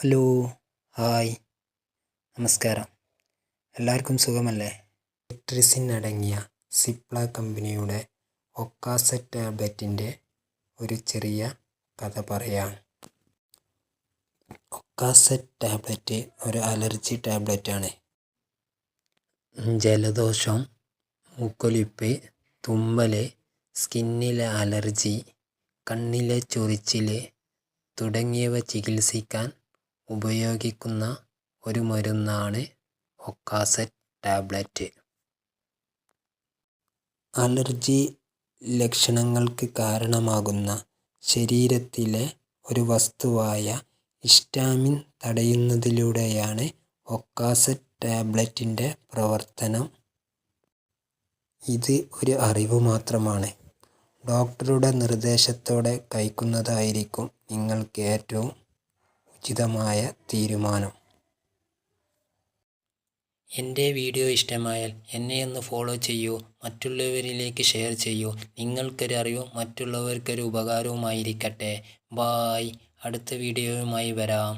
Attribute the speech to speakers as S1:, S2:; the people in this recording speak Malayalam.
S1: ഹലോ, ഹായ്, നമസ്കാരം. എല്ലാവർക്കും സുഖമല്ലേ? ലിട്രിസിൻ അടങ്ങിയ സിപ്ല കമ്പനിയുടെ ഒക്കാസെറ്റ് ടാബ്ലറ്റിൻ്റെ ഒരു ചെറിയ കഥ പറയാം. ഒക്കാസെറ്റ് ടാബ്ലറ്റ് ഒരു അലർജി ടാബ്ലറ്റാണ്. ജലദോഷം, മൂക്കൊലിപ്പ്, തുമ്മൽ, സ്കിന്നിലെ അലർജി, കണ്ണിലെ ചൊറിച്ചിൽ തുടങ്ങിയവ ചികിത്സിക്കാൻ ഉപയോഗിക്കുന്ന ഒരു മരുന്നാണ് ഒക്കാസെറ്റ് ടാബ്ലറ്റ്. അലർജി ലക്ഷണങ്ങൾക്ക് കാരണമാകുന്ന ശരീരത്തിലെ ഒരു വസ്തുവായ ഹിസ്റ്റാമിൻ തടയുന്നതിലൂടെയാണ് ഒക്കാസെറ്റ് ടാബ്ലറ്റിൻ്റെ പ്രവർത്തനം. ഇത് ഒരു അറിവ് മാത്രമാണ്. ഡോക്ടറുടെ നിർദ്ദേശത്തോടെ കഴിക്കുന്നതായിരിക്കും നിങ്ങൾക്ക് ഏറ്റവും ഉചിതമായ തീരുമാനം. എൻ്റെ വീഡിയോ ഇഷ്ടമായാൽ എന്നെ ഒന്ന് ഫോളോ ചെയ്യൂ, മറ്റുള്ളവരിലേക്ക് ഷെയർ ചെയ്യൂ. നിങ്ങൾക്കൊരു അറിവും മറ്റുള്ളവർക്കൊരു ഉപകാരവുമായിരിക്കട്ടെ. ബായ്. അടുത്ത വീഡിയോയുമായി വരാം.